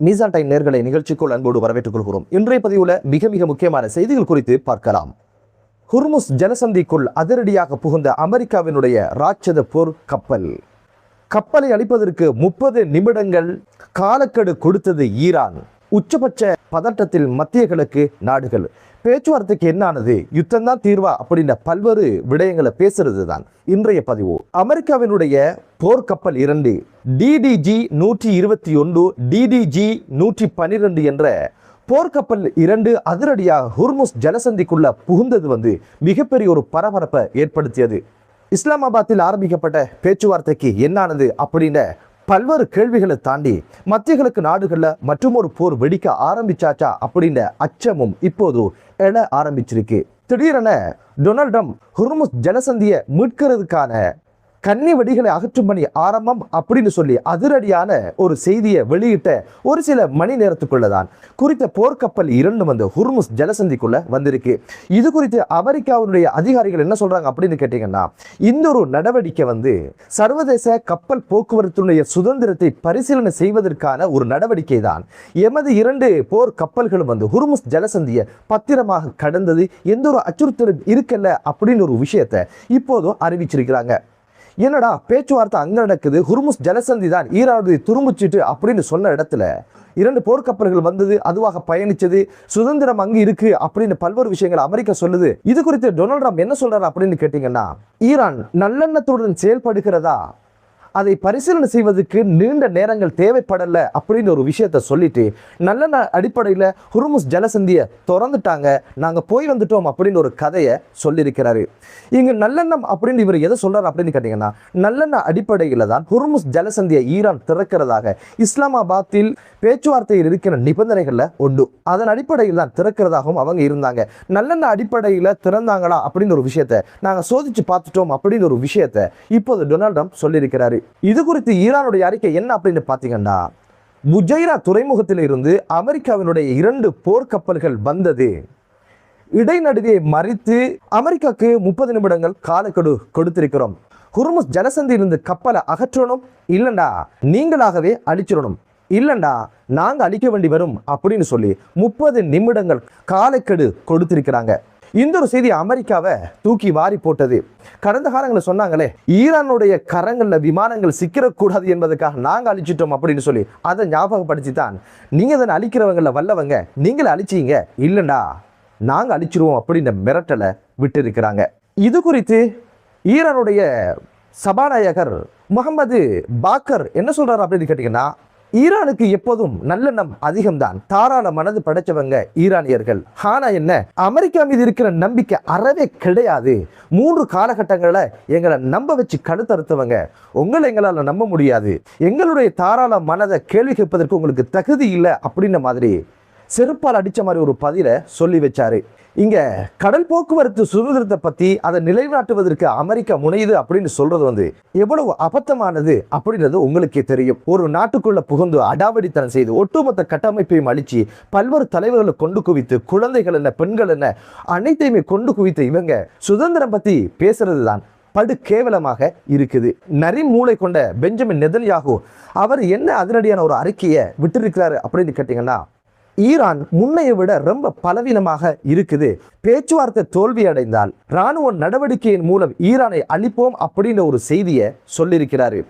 மீசான் டைம் நேர்களை நிகழ்ச்சிக்குள் அன்போடு வரவேற்றுக் கொள்கிறோம். இன்றைய பதிவுல மிக முக்கியமான செய்திகள் குறித்து பார்க்கலாம். ஹுர்முஸ் ஜலசந்திக்குள் அதிரடியாக புகுந்த அமெரிக்காவினுடைய ராட்சத போர் கப்பலை அழிப்பதற்கு 30 நிமிடங்கள் காலக்கெடு கொடுத்தது ஈரான். உச்சபட்ச பதட்டத்தில் மத்திய கிழக்கு நாடுகள். பேச்சுவார்த்தைக்கு என்னானது, யுத்தம் தான் தீர்வா அப்படின்ற பல்வேறு விடயங்களை பேசுறது தான் இன்றைய பதிவு. அமெரிக்காவினுடைய போர்க்கப்பல் 2 DDG 121 DDG 112 என்ற போர்க்கப்பல் 2 அதிரடியாக ஹுர்முஸ் ஜலசந்திக்குள்ள புகுந்தது மிகப்பெரிய ஒரு பரபரப்பை ஏற்படுத்தியது. இஸ்லாமாபாத்தில் ஆரம்பிக்கப்பட்ட பேச்சுவார்த்தைக்கு என்னானது அப்படின்ற பல்வேறு கேள்விகளை தாண்டி மத்திய கிழக்கு நாடுகளில் மற்றொரு போர் வெடிக்க ஆரம்பிச்சாச்சா அப்படின்ற அச்சமும் இப்போது எழ ஆரம்பிச்சிருக்கு. திடீரென டொனால்ட் ட்ரம்ப் ஹுர்முஸ் ஜலசந்தியை மீட்கிறதுக்கான கன்னி வெடிகளை அகற்றும் பணி ஆரம்பம் அப்படின்னு சொல்லி அதிரடியான ஒரு செய்தியை வெளியிட்ட ஒரு சில மணி நேரத்துக்குள்ளதான் குறித்த போர்க்கப்பல் 2 ஹுர்முஸ் ஜலசந்திக்குள்ள வந்திருக்கு. இது குறித்து அமெரிக்காவுடைய அதிகாரிகள் என்ன சொல்றாங்க அப்படின்னு கேட்டீங்கன்னா, இந்த ஒரு நடவடிக்கை சர்வதேச கப்பல் போக்குவரத்துடைய சுதந்திரத்தை பரிசீலனை செய்வதற்கான ஒரு நடவடிக்கை தான். எமது 2 போர் கப்பல்களும் ஹுர்முஸ் ஜலசந்தியை பத்திரமாக கடந்தது, எந்த ஒரு அச்சுறுத்தலும் இருக்கல அப்படின்னு ஒரு விஷயத்தை இப்போது அறிவிச்சிருக்கிறாங்க. என்னடா பேச்சுவார்த்தை அங்க நடக்குது, ஹுர்முஸ் ஜலசந்தி தான் ஈரானுடைய துரும்புச்சிட்டு அப்படின்னு சொன்ன இடத்துல 2 போர்க்கப்பல்கள் வந்தது, அதுவாக பயணிச்சது, சுதந்திரம் அங்கு இருக்கு அப்படின்னு பல்வேறு விஷயங்கள் அமெரிக்கா சொல்லுது. இது குறித்து டொனால்ட் ட்ரம்ப் என்ன சொல்றாரு அப்படின்னு கேட்டீங்கன்னா, ஈரான் நல்லெண்ணத்துடன் செயல்படுகிறதா, அதை பரிசீலனை செய்வதற்கு நீண்ட நேரங்கள் தேவைப்படலை அப்படின்னு ஒரு விஷயத்த சொல்லிட்டு நல்லெண்ண அடிப்படையில் ஹுர்முஸ் ஜலசந்தியை திறந்துட்டாங்க, நாங்கள் போய் வந்துட்டோம் அப்படின்னு ஒரு கதையை சொல்லியிருக்கிறாரு. இங்கு நல்லெண்ணம் அப்படின்னு இவர் எதை சொல்றாரு அப்படின்னு கேட்டீங்கன்னா, நல்லெண்ண அடிப்படையில் தான் ஹுர்முஸ் ஜலசந்தியை ஈரான் திறக்கிறதாக இஸ்லாமாபாத்தில் பேச்சுவார்த்தையில் இருக்கிற நிபந்தனைகள்ல உண்டு. அதன் அடிப்படையில் தான் திறக்கிறதாகவும் அவங்க இருந்தாங்க. நல்லெண்ண அடிப்படையில் திறந்தாங்களா அப்படின்னு ஒரு விஷயத்தை நாங்கள் சோதிச்சு பார்த்துட்டோம் அப்படின்னு ஒரு விஷயத்தை இப்போது டொனால்ட் ட்ரம்ப் சொல்லியிருக்கிறாரு. இது குறித்து ஈரானுடைய அறிக்கை என்ன அப்படின்னு பார்த்தீங்கன்னா, புஜைரா துறைமுகத்தில் இருந்து அமெரிக்காவினுடைய 2 போர்க்கப்பல்கள் வந்தது, இடைநடுவே மறித்து அமெரிக்காவுக்கு 30 நிமிடங்கள் காலக்கெடு கொடுத்திருக்கிறோம். ஹுர்முஸ் ஜலசந்தியிலிருந்து கப்பலை அகற்றணும், இல்லண்டா நீங்களாகவே அழிச்சிடணும், இல்லண்டா நாங்க அழிக்க வேண்டி வரும் அப்படின்னு சொல்லி 30 நிமிடங்கள் காலக்கெடு கொடுத்திருக்கிறாங்க. இந்த ஒரு செய்தி அமெரிக்காவை தூக்கி வாரி போட்டது. கடந்த காலங்களில் சொன்னாங்களே, ஈரானுடைய கரங்களில் விமானங்கள் சிக்கிறக்கூடாது என்பதற்காக நாங்கள் அழிச்சிட்டோம் அப்படின்னு சொல்லி அதை ஞாபகப்படுத்தி தான், நீங்கள் தானே அழிக்கிறவங்கள வல்லவங்க, நீங்களே அழிச்சிங்க, இல்லைண்டா நாங்கள் அழிச்சிருவோம் அப்படின்ற மிரட்டலை விட்டு இருக்கிறாங்க. இது குறித்து ஈரானுடைய சபாநாயகர் முகமது பாக்கர் என்ன சொல்றாரு அப்படின்னு கேட்டீங்கன்னா, ஈரானுக்கு எப்போதும் நல்லெண்ணம் அதிகம்தான், தாராள மனது படைச்சவங்க ஈரானியர்கள். ஆனா என்ன, அமெரிக்கா மீது இருக்கிற நம்பிக்கை அறவே கிடையாது. 3 காலகட்டங்களை எங்களை நம்ப வச்சு கழுத்தறுத்தவங்க, உங்களை எங்களால் நம்ப முடியாது, எங்களுடைய தாராள மனதை கேள்வி கேட்பதற்கு உங்களுக்கு தகுதி இல்லை அப்படின்ற மாதிரி செருப்பால் அடிச்ச மாதிரி ஒரு பதிலை சொல்லி வச்சாரு. இங்க கடல் போக்குவரத்து சுதந்திரத்தை பத்தி அதை நிலைநாட்டுவதற்கு அமெரிக்கா முனையுது அப்படின்னு சொல்றது எவ்வளவு அபத்தமானது அப்படின்றது உங்களுக்கே தெரியும். ஒரு நாட்டுக்குள்ள புகுந்து அடாவடித்தனம் செய்து ஒட்டுமொத்த கட்டமைப்பையும் அழிச்சு பல்வேறு தலைவர்களை கொண்டு குவித்து, குழந்தைகள் என்ன பெண்கள் என்ன அனைத்தையுமே கொண்டு குவித்து இவங்க சுதந்திரம் பத்தி பேசுறது தான் படு கேவலமாக இருக்குது. நரி மூளை கொண்ட பெஞ்சமின் நெதன்யாகு அவர் என்ன அதிரடியான ஒரு அறிக்கையை விட்டிருக்கிறாரு அப்படின்னு கேட்டீங்கன்னா, ஈரான் முன்னையை விட ரொம்ப பலவீனமாக இருக்குது, பேச்சுவார்த்தை தோல்வி அடைந்தால் இராணுவ நடவடிக்கையின் மூலம் ஈரானை அழிப்போம் அப்படின்ற ஒரு செய்தியை சொல்லியிருக்கிறாரு.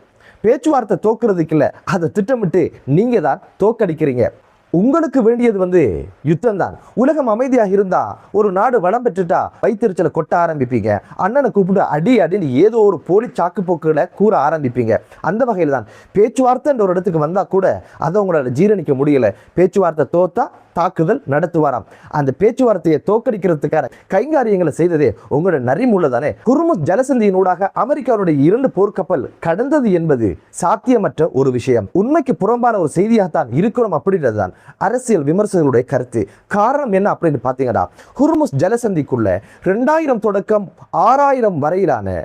பேச்சுவார்த்தை தோக்குறதுக்கு இல்லை, அதை திட்டமிட்டு நீங்க தான் தோக்கடிக்கிறீங்க. உங்களுக்கு வேண்டியது யுத்தம் தான். உலகம் அமைதியாக இருந்தா, ஒரு நாடு வளம் பெற்றுட்டா வைத்திருச்சலை கொட்ட ஆரம்பிப்பீங்க, அண்ணனை கூப்பிட்டு அடி அடின்னு ஏதோ ஒரு போலி சாக்கு போக்குகளை கூற ஆரம்பிப்பீங்க. அந்த வகையில் தான் பேச்சுவார்த்தைன்ற ஒரு இடத்துக்கு வந்தா கூட அதை உங்களால் ஜீரணிக்க முடியல. பேச்சுவார்த்தை தோத்தா தாக்குதல் நடத்துவாராம். அந்த பேச்சுவார்த்தையை தோக்கடிக்கிறதுக்கான கைங்காரியங்களை செய்ததே உங்களோட நரிமுள்ள தானே. ஹுர்முஸ் ஜலசந்தியினூடாக அமெரிக்காவுடைய 2 போர்க்கப்பல் கடந்தது என்பது சாத்தியமற்ற ஒரு விஷயம். உண்மைக்கு புறம்பான ஒரு செய்தியாகத்தான் இருக்கணும் அப்படின்றதுதான் அரசியல் விமர்சகர்களுடைய கருத்து. காரணம் என்ன அப்படின்னு பார்த்தீங்கன்னா, ஹுர்முஸ் ஜலசந்திக்குள்ள 2000 தொடக்கம் 6000 வரையிலான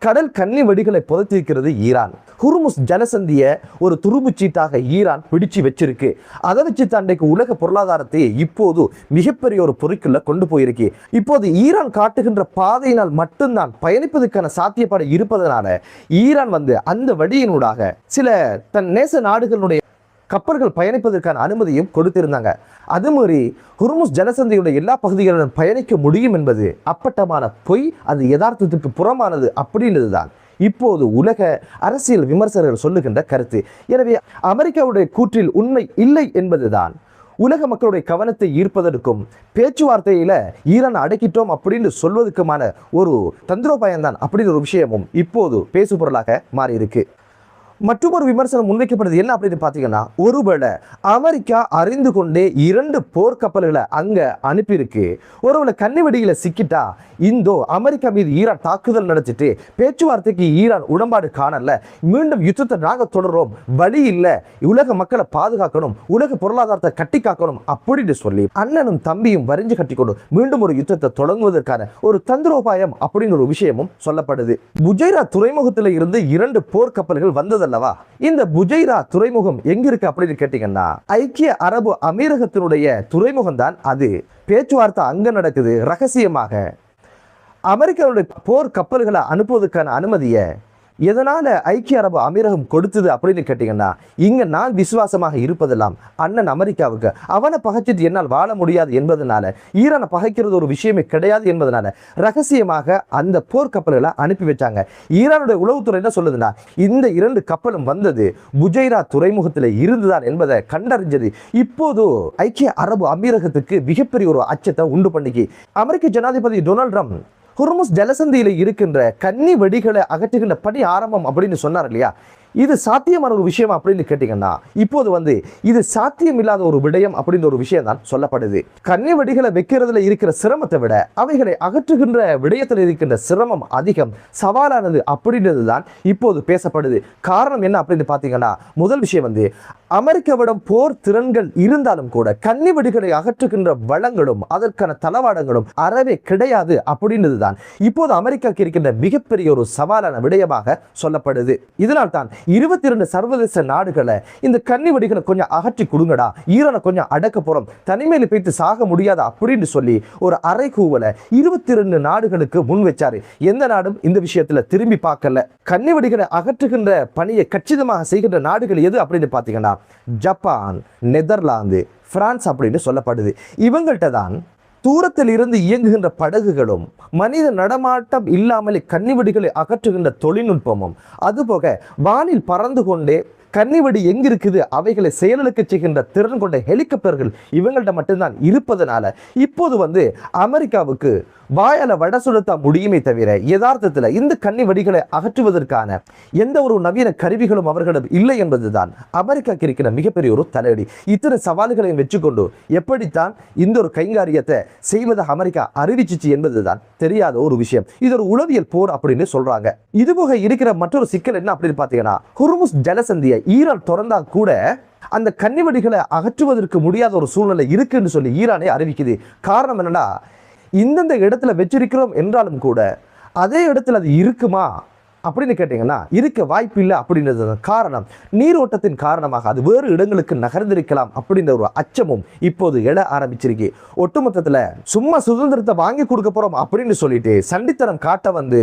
கடல் கன்னி வெடிகளை புதைத்திருக்கிறது ஈரான். ஹுர்முஸ் ஜலசந்திய ஒரு துரும்புச்சீட்டாக ஈரான் பிடிச்சு வச்சிருக்கு. அதை வச்சு தண்டைக்கு உலக பொருளாதாரத்தை இப்போது மிகப்பெரிய ஒரு பொறுக்குள்ள கொண்டு போயிருக்கு. இப்போது ஈரான் காட்டுகின்ற பாதையினால் மட்டும்தான் பயணிப்பதற்கான சாத்தியப்பாடு இருப்பதனால ஈரான் அந்த வழியினூடாக சில தன் நேச நாடுகளுடைய கப்பல்கள் பயணிப்பதற்கான அனுமதியும் கொடுத்திருந்தாங்க. அது மாதிரி ஹுர்முஸ் ஜலசந்தியுடைய எல்லா பகுதிகளிலும் பயணிக்க முடியும் என்பது அப்பட்டமான பொய், அது யதார்த்தத்துக்கு புறமானது அப்படின்றதுதான் இப்போது உலக அரசியல் விமர்சகர்கள் சொல்லுகின்ற கருத்து. எனவே அமெரிக்காவுடைய கூற்றில் உண்மை இல்லை என்பதுதான் உலக மக்களுடைய கவனத்தை ஈர்ப்பதற்கும் பேச்சுவார்த்தையில ஈரான் அடக்கிட்டோம் அப்படின்னு சொல்வதற்குமான ஒரு தந்திரோபாயம்தான் அப்படின்ற ஒரு விஷயமும் இப்போது பேசுபொருளாக மாறி இருக்கு. மற்றொரு விமர்சனம் முன்வைக்கப்படுது என்ன அப்படின்னு பார்த்தீங்கன்னா, ஒருவேளை அமெரிக்கா அறிந்து கொண்டே 2 போர்க்கப்பல்களை அங்க அனுப்பியிருக்கு. ஒருவேளை கன்னிவெடியில சிக்கிட்டா அமெரிக்கா மீது ஈரான் தாக்குதல் நடத்திட்டு பேச்சுவார்த்தைக்கு ஈரான் உடன்பாடு காணல, மீண்டும் யுத்தத்தை நாங்கள் தொடர்றோம், வழி இல்லை, உலக மக்களை பாதுகாக்கணும், உலக பொருளாதாரத்தை கட்டி காக்கணும் அப்படின்னு சொல்லி அண்ணனும் தம்பியும் வரிஞ்சு கட்டிக்கொண்டு மீண்டும் ஒரு யுத்தத்தை தொடங்குவதற்கான ஒரு தந்திரோபாயம் அப்படின்னு ஒரு விஷயமும் சொல்லப்படுது. புஜைரா துறைமுகத்தில் இருந்து 2 போர்க்கப்பல்கள் வந்தது அல்லவா. இந்த புஜைரா துறைமுகம் எங்க இருக்கு அப்படின்னு கேட்டீங்கன்னா, ஐக்கிய அரபு அமீரகத்தினுடைய துறைமுகம் தான் அது. பேச்சுவார்த்தை அங்க நடக்குது ரகசியமாக. அமெரிக்காவுடைய போர் கப்பல்களை அனுப்புவதற்கான அனுமதியை எதனால ஐக்கிய அரபு அமீரகம் கொடுத்தது அப்படின்னு கேட்டீங்கன்னா, இங்க நான் விசுவாசமாக இருப்பதெல்லாம் அண்ணன் அமெரிக்காவுக்கு அவனை பகைச்சிட்டு என்னால் வாழ முடியாது என்பதனால, ஈரானை பகைக்கிறது ஒரு விஷயமே கிடையாது என்பதனால ரகசியமாக அந்த போர்க்கப்பல்களை அனுப்பி வச்சாங்க. ஈரானுடைய உளவுத்துறை என்ன சொல்லுதுன்னா, இந்த 2 கப்பலும் வந்தது புஜைரா துறைமுகத்தில் இருந்துதான் என்பதை கண்டறிஞ்சது இப்போது ஐக்கிய அரபு அமீரகத்துக்கு மிகப்பெரிய ஒரு அச்சத்தை உண்டு பண்ணிக்கு. அமெரிக்க ஜனாதிபதி டொனால்ட் ட்ரம்ப் ஹுர்முஸ் ஜலசந்தியில இருக்கின்ற கன்னி வெடிகளை அகற்றுகின்ற பணி ஆரம்பம் அப்படின்னு சொன்னார் இல்லையா, இது சாத்தியமான ஒரு விஷயம் அப்படின்னு கேட்டீங்கன்னா, இப்போது இது சாத்தியம் இல்லாத ஒரு விடயம் அப்படின்னு ஒரு விஷயம் தான் சொல்லப்படுது. கன்னி வெடிகளை வைக்கிறதுல இருக்கிற சிரமத்தை விட அவைகளை அகற்றுகின்ற விடயத்தில் இருக்கின்ற சிரமம் அதிகம், சவாலானது அப்படின்றது தான் இப்போது பேசப்படுது. காரணம் என்ன அப்படின்னு பார்த்தீங்கன்னா, முதல் விஷயம் அமெரிக்காவிடம் போர் திறன்கள் இருந்தாலும் கூட கன்னி வெடிகளை அகற்றுகின்ற வளங்களும் அதற்கான தளவாடங்களும் அறவே கிடையாது அப்படின்றது தான் இப்போது அமெரிக்காவுக்கு இருக்கின்ற மிகப்பெரிய ஒரு சவாலான விடயமாக சொல்லப்படுது. இதனால் தான் 22 சர்வதேச நாடுகளை இந்த கன்னி வெடிகளை கொஞ்சம் அகற்றி கொடுங்கடா, ஈரானை கொஞ்சம் அடக்க போறோம், தனிமையில் போய்த்து சாக முடியாது அப்படின்னு சொல்லி ஒரு அறைகூவலை 22 நாடுகளுக்கு முன் வச்சாரு. எந்த நாடும் இந்த விஷயத்துல திரும்பி பார்க்கல. கன்னி வெடிகளை அகற்றுகின்ற பணியை கச்சிதமாக செய்கின்ற நாடுகள் எது அப்படின்னு பார்த்தீங்கன்னா, ஜப்பான், நெதர்லாந்து, பிரான்ஸ் அப்படின்னு சொல்லப்படுது. இவங்கள்ட்ட தான் தூரத்தில் இருந்து இயங்குகின்ற படகுகளும் மனித நடமாட்டம் இல்லாமலே கன்னிவெடிகளை அகற்றுகின்ற தொழில்நுட்பமும், அதுபோக வானில் பறந்து கொண்டே கன்னிவெடி எங்க இருக்குது அவைகளை செயலுக்கு செய்கின்ற திறன் கொண்ட ஹெலிகாப்டர்கள் இவங்கள்ட்ட மட்டும்தான் இருப்பதனால இப்போது அமெரிக்காவுக்கு வாயால வட சுடத்தா முடியுமே தவிர யதார்த்தத்தில் இந்த கன்னி வெடிகளை அகற்றுவதற்கான எந்த ஒரு நவீன கருவிகளும் அவர்களிடம் இல்லை என்பதுதான் அமெரிக்காவுக்கு இருக்கிற மிகப்பெரிய ஒரு தலையடி. இத்தனை சவால்களையும் வச்சுக்கொண்டு எப்படித்தான் இந்த ஒரு கைங்காரியத்தை செய்வதாக அமெரிக்கா அறிவிச்சிச்சு என்பதுதான் தெரியாத ஒரு விஷயம். இது ஒரு உளவியல் போர் அப்படின்னு சொல்றாங்க. இதுபோக இருக்கிற மற்றொரு சிக்கல் என்ன அப்படின்னு பார்த்தீங்கன்னா, ஹுர்முஸ் ஜலசந்தியை ஈரான் திறந்தா கூட அந்த கன்னிவெடிகளை அகற்றுவதற்கு முடியாத ஒரு சூழ்நிலை இருக்குன்னு சொல்லி ஈரானே அறிவிக்குது. காரணம் என்னன்னா, இந்தந்த இடத்துல வச்சிருக்கிறோம் என்றாலும் கூட அதே இடத்துல அது இருக்குமா அப்படின்னு கேட்டீங்கன்னா இருக்க வாய்ப்பு இல்லை அப்படின்றது காரணம். நீரோட்டத்தின் காரணமாக அது வேறு இடங்களுக்கு நகர்ந்திருக்கலாம் அப்படின்ற ஒரு அச்சமும் இப்போது எழ ஆரம்பிச்சிருக்கு. ஒட்டுமொத்தத்தில் சும்மா சுதந்திரத்தை வாங்கி கொடுக்க போறோம் அப்படின்னு சொல்லிட்டு சண்டித்தனம் காட்ட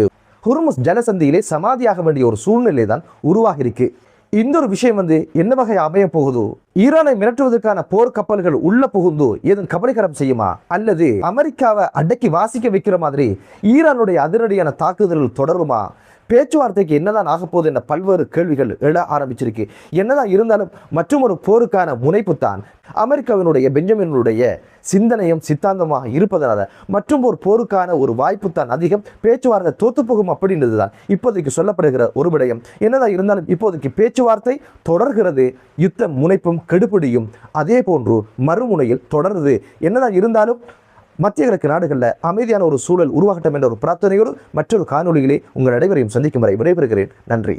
ஹுர்முஸ் ஜலசந்தியிலே சமாதியாக வேண்டிய ஒரு சூழ்நிலை தான் உருவாகி இருக்கு. இந்த ஒரு விஷயம் என்ன வகை அமைய போகுது? ஈரானை மிரட்டுவதற்கான போர் கப்பல்கள் உள்ள புகுந்து ஏதும் கபலீகரம் செய்யுமா, அல்லது அமெரிக்காவை அடக்கி வாசிக்க வைக்கிற மாதிரி ஈரானுடைய அதிரடியான தாக்குதல்கள் தொடருமா? பேச்சுவார்த்தைக்கு என்னதான் ஆக போகுது என்ற பல்வேறு கேள்விகள் எழ ஆரம்பிச்சிருக்கு. என்னதான் இருந்தாலும் மற்றும் ஒரு போருக்கான முனைப்பு தான் அமெரிக்காவினுடைய பெஞ்சமினுடைய சிந்தனையும் சித்தாந்தமாக இருப்பதனால மற்றும் ஒரு போருக்கான ஒரு வாய்ப்பு தான் அதிகம். பேச்சுவார்த்தை தோத்துப்போகும் அப்படின்றது தான் இப்போதைக்கு சொல்லப்படுகிற ஒரு விடயம். என்னதான் இருந்தாலும் இப்போதைக்கு பேச்சுவார்த்தை தொடர்கிறது, யுத்த முனைப்பும் கெடுபிடியும் அதே போன்று மறுமுனையில் தொடருது. என்னதான் இருந்தாலும் மத்திய கிழக்கு நாடுகளில் அமைதியான ஒரு சூழல் உருவாகட்டும் என்ற ஒரு பிரார்த்தனையோடு மற்றொரு காணொலியிலே உங்கள் அனைவரையும் சந்திக்கும் வரை விடைபெறுகிறேன். நன்றி.